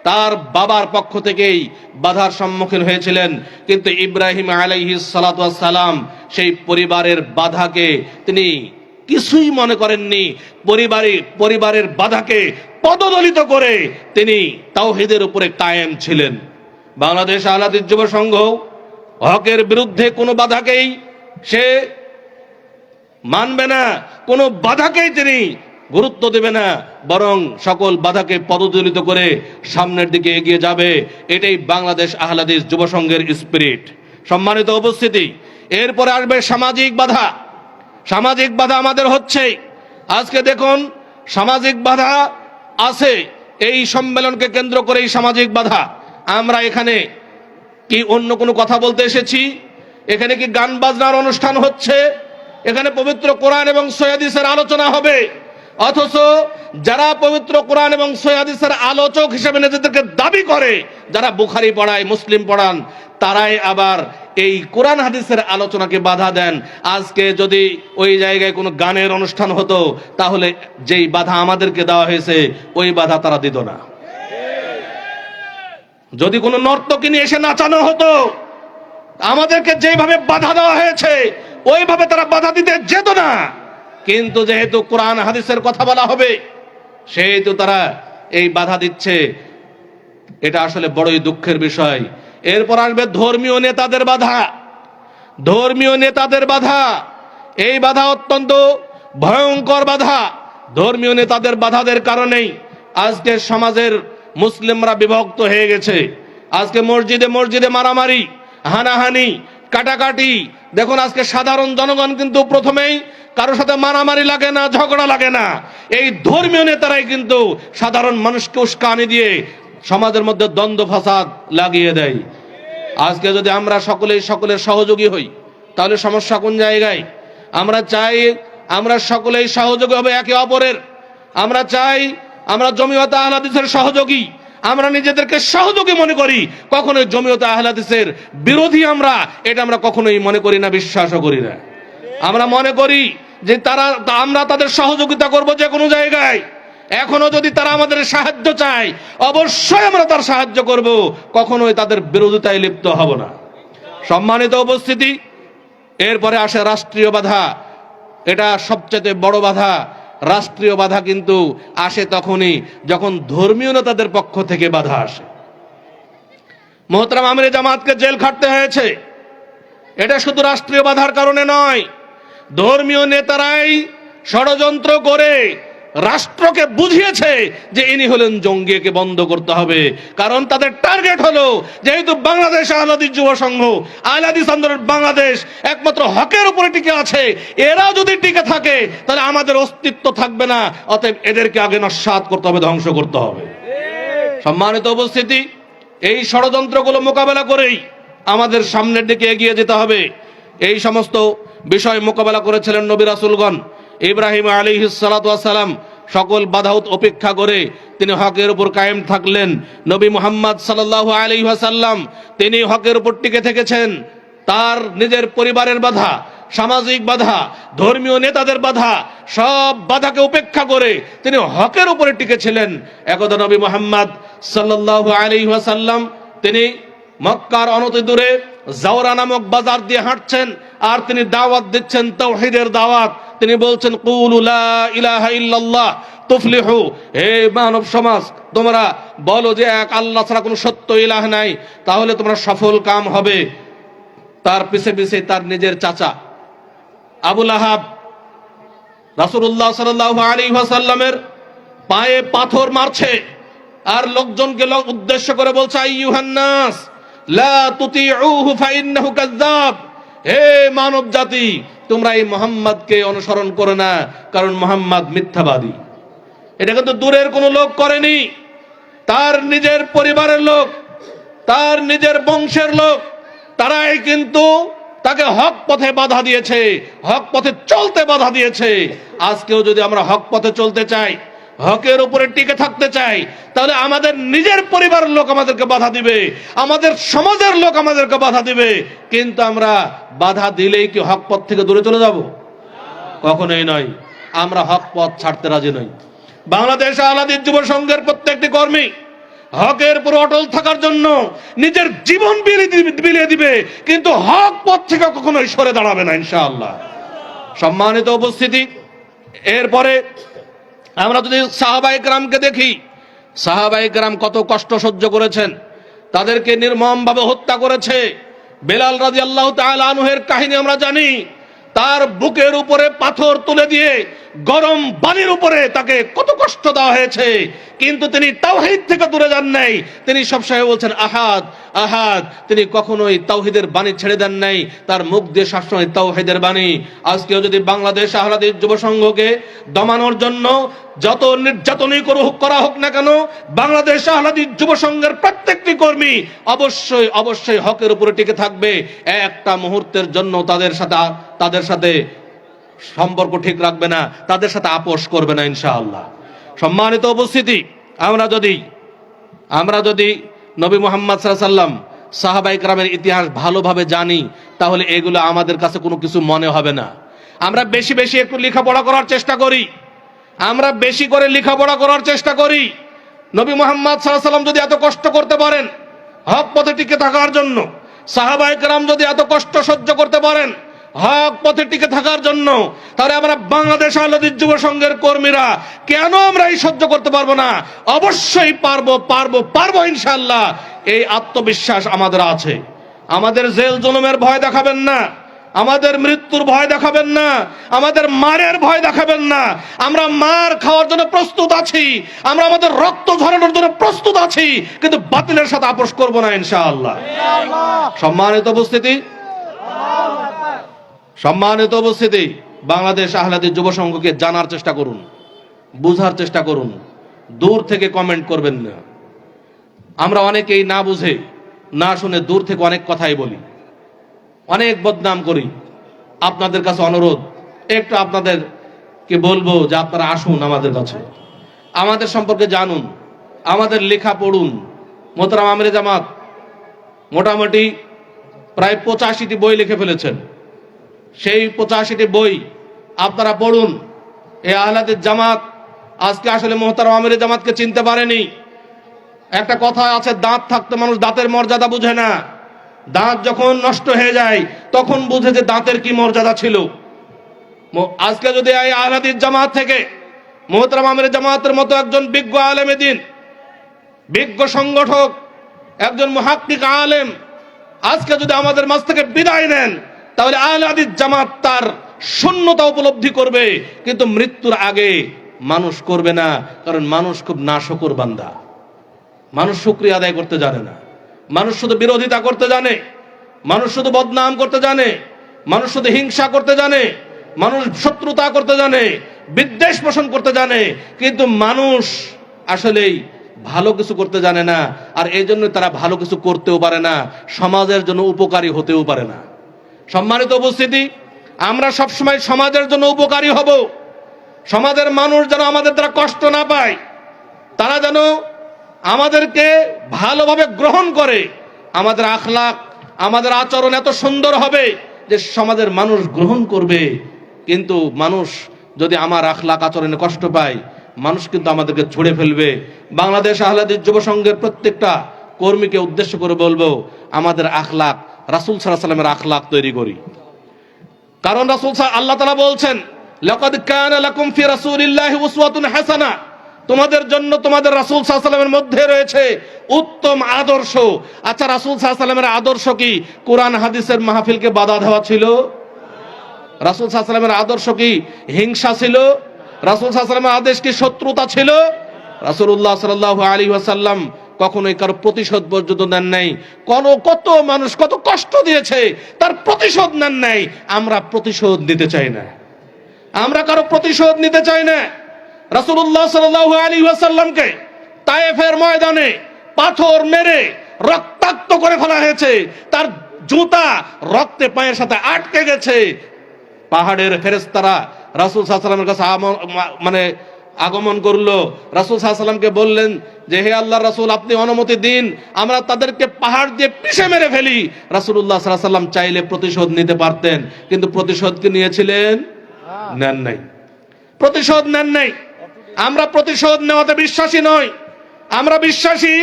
তার বাবার পক্ষ থেকেই বাধার সম্মুখীন হয়েছিলেন। কিন্তু ইব্রাহিম আলাইহিস সালাতু ওয়াস সালাম সেই পরিবারের বাধাকে তিনি কিছুই মনে করেননি। পরিবারের বাধাকে পদদলিত করে তিনি তাওহীদের উপরে কায়েম ছিলেন। বাংলাদেশ আহলে হাদিস যুব সংঘ হকের বিরুদ্ধে কোনো বাধাকেই সে মানবে না, কোনো বাধাকেই তিনি গুরুত্ব দেবে না, বরং সকল বাধাকে পদদলিত করে সামনের দিকে এগিয়ে যাবে। এটাই বাংলাদেশ আহলে হাদিস যুব সংঘের স্পিরিট। সম্মানিত উপস্থিতি, এরপরে আসবে সামাজিক বাধা। সামাজিক বাধা আমাদের হচ্ছে, আজকে দেখুন সামাজিক বাধা আছে এই সম্মেলনকে কেন্দ্র করে। এই সামাজিক বাধা, আমরা এখানে কি অন্য কোনো কথা বলতে এসেছি? এখানে কি গান বাজনার অনুষ্ঠান হচ্ছে? এখানে পবিত্র কোরআন এবং সহিহ হাদিসের আলোচনা হবে, অথচ যারা পবিত্র কোরআন এবং সহিহ হাদিসের আলোচক হিসেবে নিজেদেরকে দাবি করে, যারা বুখারী পড়ায়, মুসলিম পড়ান, তারাই আবার এই কোরআন হাদিসের আলোচনাকে বাধা দেন। আজকে যদি ওই জায়গায় কোনো গানের অনুষ্ঠান হতো, তাহলে যেই বাধা আমাদেরকে দেওয়া হয়েছে ওই বাধা তারা দিত না। যদি কোনো নর্তকী নিয়ে এসে নাচানো হতো, আমাদেরকে যেভাবে বাধা দেওয়া হয়েছে ওইভাবে তারা বাধা দিতে যেত না। কিন্তু যেহেতু কোরআন হাদিসের কথা বলা হবে, সেহেতু তারা এই বাধা দিচ্ছে। এটা আসলে বড়ই দুঃখের বিষয়। এরপর আসবে ধর্মীয় নেতাদের বাধা। ধর্মীয় নেতাদের বাধা, এই বাধা অত্যন্ত ভয়ঙ্কর বাধা। ধর্মীয় নেতাদের বাধাদের কারণেই আজকে সমাজের মুসলিমরা বিভক্ত হয়ে গেছে। আজকে মসজিদে মসজিদে মারামারি, হানাহানি, কাটাকাটি। দেখুন আজকে সাধারণ জনগণ কিন্তু প্রথমেই কারোর সাথে মারামারি লাগে না, ঝগড়া লাগে না। এই ধর্মীয় নেতারাই কিন্তু সাধারণ মানুষকে উস্কানি দিয়ে সমাজের মধ্যে দ্বন্দ্ব ফাসাদ লাগিয়ে দেয়। আজকে যদি আমরা সকলের সহযোগী হই, তাহলে সমস্যা কোন জায়গায়? আমরা চাই আমরা সকলেই সহযোগী হবে একে অপরের। আমরা চাই আমরা জমিয়তে আহলে হাদিসের সহযোগী, আমরা নিজেদেরকে সহযোগী মনে করি। কখনোই জমিয়তে আহলে হাদিসের বিরোধী এটা আমরা কখনোই মনে করি না, বিশ্বাসও করি না। আমরা মনে করি যে আমরা তাদের সহযোগিতা করব যে কোনো জায়গায়। এখনো যদি তারা আমাদের সাহায্য চায়, অবশ্যই আমরা তার সাহায্য করব, কখনোই তাদের বিরোধিতায় লিপ্ত হব না। সম্মানিত উপস্থিতি, এরপরে আসে রাষ্ট্রীয় বাধা। এটা সবচেয়ে বড় বাধা। রাষ্ট্রীয় বাধা কিন্তু আসে তখনই যখন ধর্মীয় নেতাদের পক্ষ থেকে বাধা আসে। মোহতারাম আমিরে জামাতকে জেল খাটতে হয়েছে, এটা শুধু রাষ্ট্রীয় বাধার কারণে নয়। ধর্মীয় নেতারাই ষড়যন্ত্র করে রাষ্ট্রকে বুঝিয়েছে যে ইনি হলেন জঙ্গি, একে বন্ধ করতে হবে। কারণ তাদের টার্গেট হলো, যেহেতু বাংলাদেশ আহলে হাদিস যুব সংঘ, আহলে হাদিস আন্দোলন বাংলাদেশ একমাত্র হকের উপরে টিকে আছে, এরা যদি টিকে থাকে তাহলে আমাদের অস্তিত্ব থাকবে না। অতএব এদেরকে আগে নস্যাৎ করতে হবে, ধ্বংস করতে হবে। সম্মানিত উপস্থিতি, এই ষড়যন্ত্রগুলো মোকাবেলা করেই আমাদের সামনের দিকে এগিয়ে যেতে হবে। এই সমস্ত বিষয় মোকাবেলা করেছিলেন নবী রাসূলগণ। ইব্রাহিম আলাইহিস সালাতু ওয়াস সালাম সকল বাধা উপেক্ষা করে তিনি হকের উপর কায়েম থাকলেন। নবী মুহাম্মদ সাল্লাল্লাহু আলাইহি ওয়াসাল্লাম তিনি হকের উপর টিকে থেকেছেন। তার নিজের পরিবারের বাধা, সামাজিক বাধা, ধর্মীয় নেতাদের বাধা, সব বাধাকে উপেক্ষা করে তিনি হকের উপরে টিকে ছিলেন। একদা নবী মুহাম্মদ সাল্লাল্লাহু আলাইহি ওয়াসাল্লাম তিনি মক্কার অনতি দূরে জাওরা নামক বাজার দিয়ে হাঁটছেন, আর তিনি দাওয়াত দিচ্ছেন, তাওহীদের দাওয়াত। তিনি বলছেন, কুলু লা ইলাহা ইল্লাল্লাহ তুফলিহু। হে মানব সমাজ, তোমরা বলো যে এক আল্লাহ ছাড়া কোনো সত্য ইলাহ নাই, তাহলে তোমরা সফল কাম হবে। তার পিছে পিছে তার নিজের চাচা আবু লাহাব রাসূলুল্লাহ সাল্লাল্লাহু আলাইহি ওয়াসাল্লামের পায়ে পাথর মারছে, আর লোকজনকে উদ্দেশ্য করে বলছে, আইয়ুহান নাস লা তুতিউহু ফাইন্নাহু কাযযাব। হে মানব জাতি, তোমরা এই মোহাম্মদকে অনুসরণ করে না, কারণ মোহাম্মদ মিথ্যাবাদী। এটা কিন্তু দূরের কোনো লোক করেনি, তার নিজের পরিবারের লোক, তার নিজের বংশের লোক, তারাই কিন্তু তাকে হক পথে বাধা দিয়েছে, হক পথে চলতে বাধা দিয়েছে। আজকেও যদি আমরা হক পথে চলতে চাই, হকের উপরে টিকে থাকতে চাই, তাহলে আমাদের নিজের পরিবারের লোক আমাদেরকে বাধা দিবে, আমাদের সমাজের লোক আমাদেরকে বাধা দিবে। কিন্তু আমরা বাধা দিলেই কি হক পথ থেকে দূরে চলে যাব? কখনোই নয়। আমরা হক পথ ছাড়তে রাজি নই। বাংলাদেশ আহলে হাদিস যুব সংঘের প্রত্যেকটি কর্মী হকের উপর অটল থাকার জন্য নিজের জীবন বিলিয়ে দিবে, কিন্তু হক পথ থেকে কখনোই সরে দাঁড়াবে না ইনশাআল্লাহ। সম্মানিত উপস্থিতি, এরপরে আমরা যদি সাহাবায়ে কেরামকে দেখি, সাহাবায়ে কেরাম কত কষ্ট সহ্য করেছেন, তাদেরকে নির্মমভাবে হত্যা করেছে। বেলাল রাদিয়াল্লাহু তাআলা আনহুর কাহিনী আমরা জানি। তার বুকের উপরে পাথর তুলে দিয়ে গরম পানির উপরে তাকে কত কষ্ট দেওয়া হয়েছে, কিন্তু তিনি তাওহীদ থেকে দূরে যান নাই। তিনি সবসময় বলছেন আহাদ আহাদ। তিনি কখনোই তাওহীদের বাণী ছেড়ে দেন নাই, তার মুখ দিয়ে সবসময় তাওহীদের বাণী। আজকেও যদি বাংলাদেশ আহলে হাদিস যুব সংঘকে দমানোর জন্য যত নির্যাতনই করা হোক না কেন, বাংলাদেশ আহলে হাদিস যুব সংঘের প্রত্যেকটি কর্মী অবশ্যই অবশ্যই হকের উপরে টিকে থাকবে। একটা মুহূর্তের জন্য তাদের সাথে সম্পর্ক ঠিক রাখবে না, তাদের সাথে আপোষ করবে না ইনশাআল্লাহ। সম্মানিত উপস্থিতি, আমরা যদি নবী মুহাম্মদ সাল্লাল্লাহু আলাইহি ওয়াসাল্লাম সাহাবায়ে কেরামের ইতিহাস ভালোভাবে জানি, তাহলে এগুলো আমাদের কাছে কোনো কিছু মনে হবে না। আমরা বেশি বেশি একটু লেখাপড়া করার চেষ্টা করি, আমরা বেশি করে লেখাপড়া করার চেষ্টা করি। নবী মুহাম্মদ সাল্লাল্লাহু আলাইহি ওয়াসাল্লাম যদি এত কষ্ট করতে পারেন হক পথে টিকে থাকার জন্য, সাহাবায়ে কেরাম যদি এত কষ্ট সহ্য করতে পারেন হক পথে টিকে থাকার জন্য, তাহলে আমরা বাংলাদেশ আহলে হাদিস যুব সংঘের কর্মীরা কেন আমরা এই সহ্য করতে পারবো না? অবশ্যই পারবো ইনশাআল্লাহ। এই আত্মবিশ্বাস আমাদের আছে। আমাদের জেল জুলুমের ভয় দেখাবেন না, আমাদের মৃত্যুর ভয় দেখাবেন না, আমাদের মারের ভয় দেখাবেন না। আমরা মার খাওয়ার জন্য প্রস্তুত আছি, আমরা আমাদের রক্ত ঝরানোর জন্য প্রস্তুত আছি, কিন্তু বাতিলের সাথে আপোষ করব না ইনশাআল্লাহ। সম্মানিত উপস্থিতি, বাংলাদেশ আহলে হাদিস যুব সংঘকে জানার চেষ্টা করুন, বুঝার চেষ্টা করুন, দূর থেকে কমেন্ট করবেন না। আমরা অনেকেই না বুঝে না শুনে দূর থেকে অনেক কথাই বলি, অনেক বদনাম করি। আপনাদের কাছে অনুরোধ, একটু আপনাদেরকে বলবো যে আপনারা আসুন আমাদের কাছে, আমাদের সম্পর্কে জানুন, আমাদের লেখা পড়ুন। মোহতারাম আমিরে জামাত মোটামুটি প্রায় 85টি বই লিখে ফেলেছেন। সেই 85টি বই আপনারা পড়ুন। এই আহলে হাদিস জামাত আজকে আসলে মোহতারাম আমিরে জামাতকে চিনতে পারেনি। একটা কথা আছে, দাঁত থাকতে মানুষ দাঁতের মর্যাদা বুঝে না, দাঁত যখন নষ্ট হয়ে যায় তখন বুঝে যে দাঁতের কি মর্যাদা ছিল। আজকে যদি এই আহলে হাদিস জামাত থেকে মোহতারাম আমিরে জামাতের মতো একজন বিজ্ঞ আলেমে দ্বীন, বিজ্ঞ সংগঠক, একজন মুহাক্কিক আলেম আজকে যদি আমাদের মাঝ থেকে বিদায় নেন, তাহলে আহলে হাদিস জামাত তার শূন্যতা উপলব্ধি করবে, কিন্তু মৃত্যুর আগে মানুষ করবে না। কারণ মানুষ খুব নাশকর বান্দা, মানুষ শুকরিয়া আদায় করতে জানে না, মানুষ শুধু বিরোধিতা করতে জানে, মানুষ শুধু বদনাম করতে জানে, মানুষ শুধু হিংসা করতে জানে, মানুষ শত্রুতা করতে জানে, বিদ্বেষ পোষণ করতে জানে, কিন্তু মানুষ আসলেই ভালো কিছু করতে জানে না। আর এই জন্য তারা ভালো কিছু করতেও পারে না, সমাজের জন্য উপকারী হতেও পারে না। সম্মানিত উপস্থিতি, আমরা সবসময় সমাজের জন্য উপকারী হব। সমাজের মানুষ যেন আমাদের দ্বারা কষ্ট না পায়, তারা যেন আমাদেরকে ভালোভাবে গ্রহণ করে। আমাদের আখলাক, আমাদের আচরণ এত সুন্দর হবে যে সমাজের মানুষ গ্রহণ করবে। কিন্তু মানুষ যদি আমার আখলাক আচরণে কষ্ট পায়, মানুষ কিন্তু আমাদেরকে ছুড়ে ফেলবে। বাংলাদেশ আহলে হাদিস যুব সংঘের প্রত্যেকটা কর্মীকে উদ্দেশ্য করে বলবো, আমাদের আখলাক রাসূল সাল্লাল্লাহু আলাইহি ওয়াসাল্লামের আখলাক তৈরি করি। কারণ আল্লাহ তাআলা বলছেন, লাকাদ কানা লাকুম ফি রাসূলিল্লাহি উসওয়াতুন হাসানা, তোমাদের জন্য তোমাদের রাসূল সাল্লাল্লাহু আলাইহি ওয়াসাল্লামের মধ্যে রয়েছে উত্তম আদর্শ। আচ্ছা, রাসূল সাল্লাল্লাহু আলাইহি ওয়াসাল্লামের আদর্শ কি কোরআন হাদিসের মাহফিলকে বাধা দেওয়া ছিল? রাসূল সাল্লাল্লাহু আলাইহি ওয়াসাল্লামের আদর্শ কি হিংসা ছিল? রাসূল সাল্লাল্লাহু আলাইহি ওয়াসাল্লামের আদেশ কি শত্রুতা ছিল? রাসূলুল্লাহ সাল্লাল্লাহু আলাইহি ওয়াসাল্লাম কখনোই কারো প্রতিশোধ পর্যন্ত নেন নাই। কত মানুষ কত কষ্ট দিয়েছে, তার প্রতিশোধ নেন নাই। আমরা প্রতিশোধ নিতে চাই না, আমরা কারো প্রতিশোধ নিতে চাই না। রাসূলুল্লাহ সাল্লাল্লাহু আলাইহি ওয়াসাল্লামকে তায়েফের ময়দানে পাথর মেরে রক্তাক্ত করে ফেলা হয়েছে, তার জুতা রক্তে পায়ের সাথে আটকে গেছে। পাহাড়ের ফেরেশতারা রাসূল সাল্লাল্লাহু আলাইহি ওয়াসাল্লামের কাছে আগমন করলো। রাসূল সাল্লাল্লাহু আলাইহি ওয়াসাল্লামকে বললেন যে, হে আল্লাহর রাসূল, আপনি অনুমতি দিন, আমরা তাদেরকে পাহাড় দিয়ে পিষে মেরে ফেলি। রাসূলুল্লাহ সাল্লাল্লাহু আলাইহি ওয়াসাল্লাম চাইলে প্রতিশোধ নিতে পারতেন, কিন্তু প্রতিশোধ কি নিয়েছিলেন? নেন নাই, প্রতিশোধ নেন নাই। আমরা প্রতিশোধ নেওয়াতে বিশ্বাসী নই। আমরা বিশ্বাসী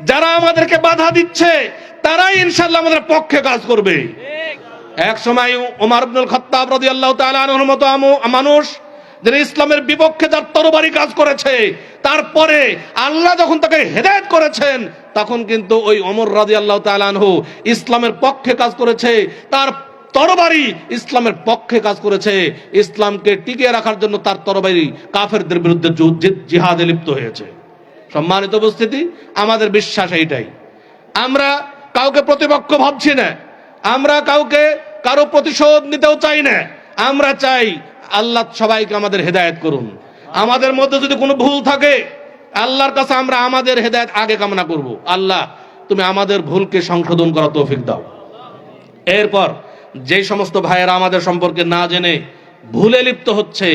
যারা আমাদেরকে বাধা দিচ্ছে তারাই ইনশাআল্লাহ আমাদের পক্ষে কাজ করবে। এক সময় ওমর ইবনুল খাত্তাব রাদিয়াল্লাহু তাআলা আনহুর মতো মানুষ, যারা ইসলামের বিপক্ষে যার তরবারি কাজ করেছে, তারপরে আল্লাহ যখন তাকে হেদায়েত করেছেন, তখন কিন্তু ওই ওমর রাদিয়াল্লাহু তাআলা আনহু ইসলামের পক্ষে কাজ করেছে। তার তরবারি ইসলামের পক্ষে কাজ করেছে। ইসলামকে টিকিয়ে রাখার জন্য তার তরবারি কাফেরদের বিরুদ্ধে জিহাদে লিপ্ত হয়েছে। সম্মানিত উপস্থিতি, আমাদের বিশ্বাস এইটাই। আমরা কাউকে প্রতিপক্ষ ভাবছি না, আমরা কারো প্রতিশোধ নিতেও চাই না। আমরা চাই আল্লাহ সবাইকে আমাদের হেদায়েত করুন। আমাদের মধ্যে যদি কোনো ভুল থাকে, আল্লাহর কাছে আমরা আমাদের হেদায়েত আগে কামনা করব। আল্লাহ, তুমি আমাদের ভুলকে সংশোধন করার তৌফিক দাও। এরপর যে সমস্ত ভাইয়েরা আমাদের সম্পর্কে না জেনে ভুলে লিপ্ত হচ্ছে,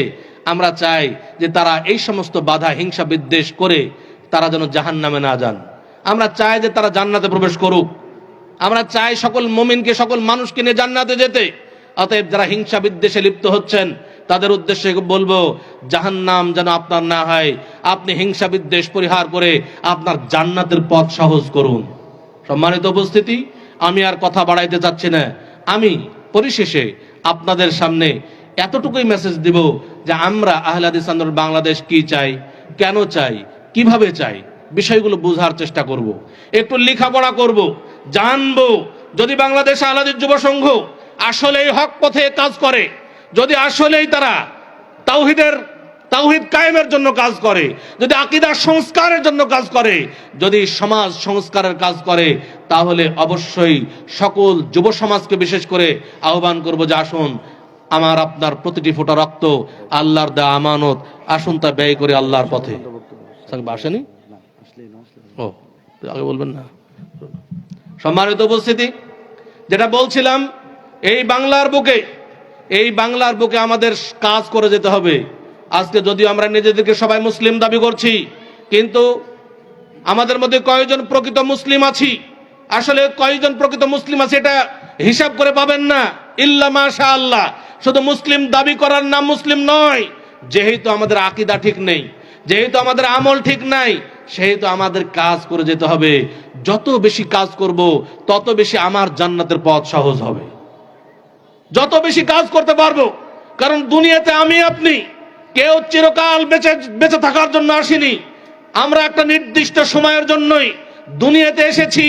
আমরা চাই যে তারা এই সমস্ত বাধা, হিংসা, বিদ্বেষ করে তারা যেন জাহান্নামে না যান। আমরা চাই যে তারা জান্নাতে প্রবেশ করুক। আমরা চাই সকল মুমিনকে, সকল মানুষকে নিয়ে জান্নাতে যেতে। অতএব যারা হিংসা বিদ্বেষে লিপ্ত হচ্ছেন, তাদের উদ্দেশ্যে বলবো, জাহান্নাম যেন আপনার না হয়। আপনি হিংসা বিদ্বেষ পরিহার করে আপনার জান্নাতের পথ সহজ করুন। সম্মানিত উপস্থিতি, আমি আর কথা বাড়াইতে চাচ্ছি না। আমি পরিশেষে আপনাদের সামনে এতটুকুই মেসেজ দিব যে আমরা আহলে হাদিস আন্দোলন বাংলাদেশ কি চাই, কেন চাই, কিভাবে চাই, বিষয়গুলো বোঝার চেষ্টা করব। একটু লেখাপড়া করব, জানবো। যদি বাংলাদেশ আহলে হাদিস যুব সংঘ আসলেই হক পথে কাজ করে, যদি আসলেই তারা তাওহীদ কায়েমের জন্য কাজ করে, যদি আকীদা সংস্কারের জন্য কাজ করে, যদি সমাজ সংস্কারের কাজ করে, তাহলে অবশ্যই সকল যুব সমাজকে বিশেষ করে আহ্বান করব যে আসুন, আমার আপনার প্রতিটি ফোঁটা রক্ত আল্লাহর দেওয়া আমানত, আসুন তা ব্যয় করে আল্লাহর পথে। আসেনি? ও আগে বলবেন না। সম্মানিত উপস্থিতি, যেটা বলছিলাম, এই বাংলার বুকে আমাদের কাজ করে যেতে হবে। আজকে যদিও আমরা নিজেদেরকে সবাই মুসলিম দাবি করছি, কিন্তু আমাদের মধ্যে কয়জন প্রকৃত মুসলিম আছি, আসলে কয়জন প্রকৃত মুসলিম আছে এটা হিসাব করে পাবেন না। ইল্লা মাশাআল্লাহ। শুধু মুসলিম দাবি করার নাম মুসলিম নয়। যেহেতু আমাদের আকীদা ঠিক নেই, যেহেতু আমাদের আমল ঠিক নাই, সেহেতু আমাদের কাজ করে যেতে হবে। যত বেশি কাজ করব, তত বেশি আমার জান্নাতের পথ সহজ হবে। যত বেশি কাজ করতে পারবো, কারণ দুনিয়াতে আমি আপনি কেউ চিরকাল বেঁচে থাকার জন্য আসিনি। আমরা একটা নির্দিষ্ট সময়ের জন্যই দুনিয়াতে এসেছি।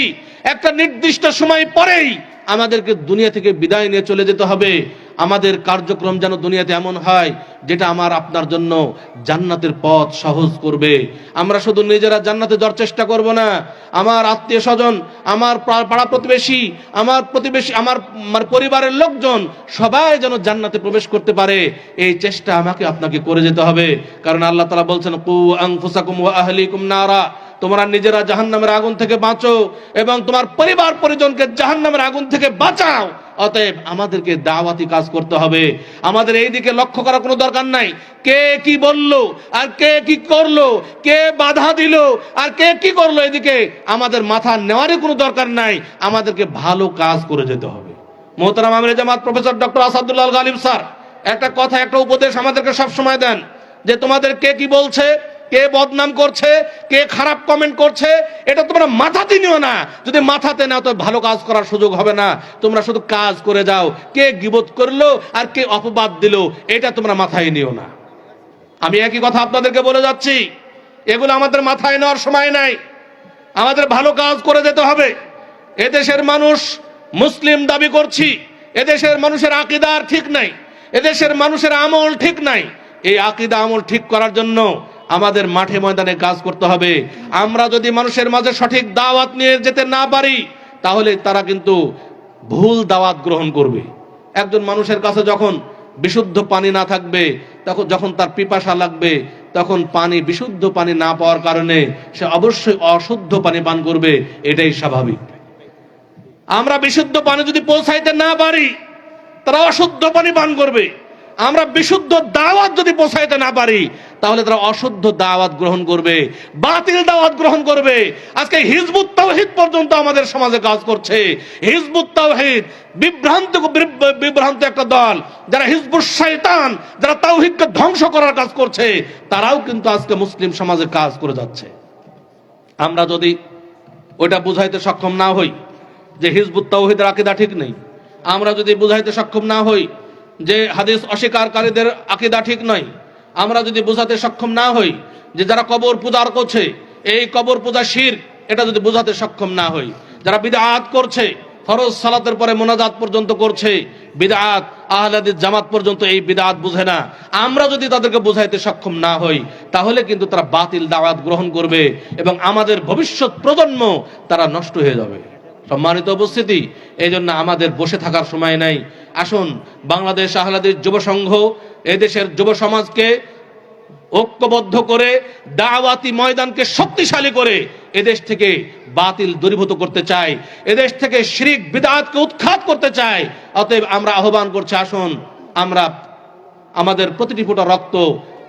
একটা নির্দিষ্ট সময় পরেই আমাদেরকে দুনিয়া থেকে বিদায় নিয়ে চলে যেতে হবে। আমাদের কার্যক্রম যেন দুনিয়াতে এমন হয় যেটা আমার আপনার জন্য জান্নাতের পথ সহজ করবে। আমরা শুধু নিজেরা জান্নাতে যাওয়ার চেষ্টা করব না, আমার আত্মীয় স্বজন, আমার পাড়া প্রতিবেশী, আমার পরিবারের লোকজন সবাই যেন জান্নাতে প্রবেশ করতে পারে, এই চেষ্টা আমাকে আপনাকে করে যেতে হবে। কারণ আল্লাহ তাআলা বলছেন, কু আনফুসাকুম ওয়া আহলিকুম নারা, তোমরা নিজেরা জাহান্নামের আগুন থেকে বাঁচো এবং তোমার পরিবার পরিজনকে জাহান্নামের আগুন থেকে বাঁচাও। অতএব আমাদেরকে দাওয়াতি কাজ করতে হবে। আমাদের এই দিকে লক্ষ্য করার কোনো দরকার নাই কে কি বললো আর কে কি করলো, কে বাধা দিল আর কে কি করলো, এদিকে আমাদের মাথা নেওয়ারই কোনো দরকার নাই। আমাদেরকে ভালো কাজ করে যেতে হবে। মোহতারাম আমিরে জামাত প্রফেসর ডক্টর আসাদুল্লাহ আল গালিব স্যার একটা কথা, একটা উপদেশ আমাদেরকে সব সময় দেন যে তোমাদের কে কি বলছে, কে বদনাম করছে, কে খারাপ কমেন্ট করছে, এটা তোমরা মাথাতে নিও না। যদি মাথাতে নাও তো ভালো কাজ করার সুযোগ হবে না। তোমরা শুধু কাজ করে যাও। কে গীবত করলো আর কে অপবাদ দিল, এটা তোমরা মাথায় নিও না। আমি একই কথা আপনাদেরকে বলে যাচ্ছি, এগুলো আমাদের মাথায় নেওয়ার সময় নাই। আমাদের ভালো কাজ করে যেতে হবে। এদেশের মানুষ মুসলিম দাবি করছি, এদেশের মানুষের আকীদা ঠিক নাই, এদেশের মানুষের আমল ঠিক নাই। এই আকীদা আমল ঠিক করার জন্য আমাদের মাঠে ময়দানে কাজ করতে হবে। আমরা যদি মানুষের মাঝে সঠিক দাওয়াত নিয়ে যেতে না পারি, তাহলে তারা কিন্তু ভুল দাওয়াত গ্রহণ করবে। একজন মানুষের কাছে যখন বিশুদ্ধ পানি না থাকবে, তখন যখন তার পিপাসা লাগবে, তখন পানি বিশুদ্ধ পানি না পাওয়ার কারণে সে অবশ্যই অশুদ্ধ পানি পান করবে, এটাই স্বাভাবিক। আমরা বিশুদ্ধ পানি যদি পৌঁছাইতে না পারি, তারা অশুদ্ধ পানি পান করবে। আমরা বিশুদ্ধ দাওয়াত যদি পৌঁছাইতে না পারি, তাহলে তারা অশুদ্ধ দাওয়াত গ্রহণ করবে, বাতিল দাওয়াত গ্রহণ করবে। আজকে হিজবুত তাওহীদ পর্যন্ত আমাদের সমাজে কাজ করছে। হিজবুত তাওহীদ বিভ্রান্ত একটা দল, যারা হিজবুশ শয়তান, যারা তাওহীদকে ধ্বংস করার কাজ করছে, তারাও কিন্তু আজকে মুসলিম সমাজে কাজ করে যাচ্ছে। আমরা যদি ওটা বুঝাইতে সক্ষম না হই যে হিজবুত তাওহীদের আকীদা ঠিক নেই, আমরা যদি বুঝাইতে সক্ষম না হই যে হাদিস অস্বীকারীদের আকীদা ঠিক নয়, আমরা যদি বোঝাতে সক্ষম না হই যে যারা কবর পূজা করছে এই কবর পূজা শিরক, এটা যদি বোঝাতে সক্ষম না হই, যারা বিদআত করছে, ফরজ সালাতের পরে মোনাজাত পর্যন্ত করছে বিদআত, আহলে হাদিস জামাত পর্যন্ত এই বিদআত বুঝে না, আমরা যদি তাদেরকে বোঝাইতে সক্ষম না হই, তাহলে কিন্তু তারা বাতিল দাওয়াত গ্রহণ করবে এবং আমাদের ভবিষ্যৎ প্রজন্ম তারা নষ্ট হয়ে যাবে। সম্মানিত উপস্থিতি, এই জন্য আমাদের বসে থাকার সময় নাই। আসুন বাংলাদেশ আহলে হাদিস যুব সংঘ এদেশের যুব সমাজকে ঐক্যবদ্ধ করে দাওয়াতি ময়দানকে শক্তিশালী করে এদেশ থেকে বাতিল দূরীভূত করতে চাই, এদেশ থেকে শিরক বিদআতকে উৎখাত করতে চাই। অতএব আমরা আহ্বান করছি, আসুন আমরা আমাদের প্রতিটি ফোঁটা রক্ত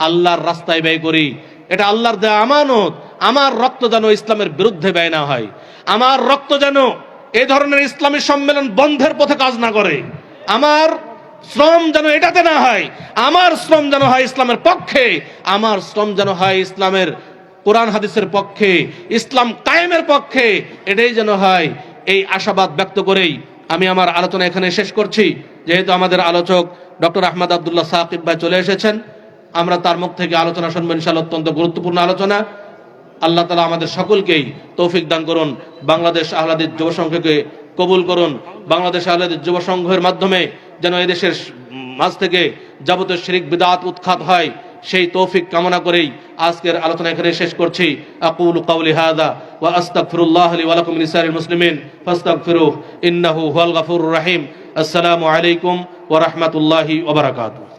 আল্লাহর রাস্তায় ব্যয় করি। এটা আল্লাহর দেয়া আমানত। আমার রক্ত যেন ইসলামের বিরুদ্ধে ব্যয় না হয়, আমার রক্ত যেন এই ধরনের ইসলামী সম্মেলন বন্ধের পথে কাজ না করে, আমার শ্রম যেন এটাতে না হয়, আমার শ্রম যেন হয় ইসলামের পক্ষে, আমার শ্রম যেন হয় ইসলামের কোরআন হাদিসের পক্ষে, ইসলাম কায়েমের পক্ষে, এটাই যেন হয়। এই আশাবাদ ব্যক্ত করেই আমি আমার আলোচনা এখানে শেষ করছি। যেহেতু আমাদের আলোচক ডক্টর আহমদ আব্দুল্লাহ সাকিব ভাই চলে এসেছেন, আমরা তার মুখ থেকে আলোচনা শুনবো ইনশাআল্লাহ। অত্যন্ত গুরুত্বপূর্ণ আলোচনা। আল্লাহ তাআলা আমাদের সকলকেই তৌফিক দান করুন। বাংলাদেশ আহলে হাদিস যুব সংঘকে কবুল করুন। বাংলাদেশ আহলে হাদিস যুব সংঘের মাধ্যমে যেন এদেশের মাঝ থেকে যাবতীয় শিরক বিদআত উৎখাত হয়, সেই তৌফিক কামনা করেই আজকের আলোচনা এখানে শেষ করছি। আকুলু কাওলি হাযা ওয়া আস্তাগফিরুল্লাহ লি ওয়া লাকুম লিসাইরিল মুসলিমিন ফাস্তাগফিরুহু ইন্নাহু হুয়াল গফুরুর রহিম। আসসালামু আলাইকুম ওয়া রাহমাতুল্লাহি ওয়া বারাকাতুহু।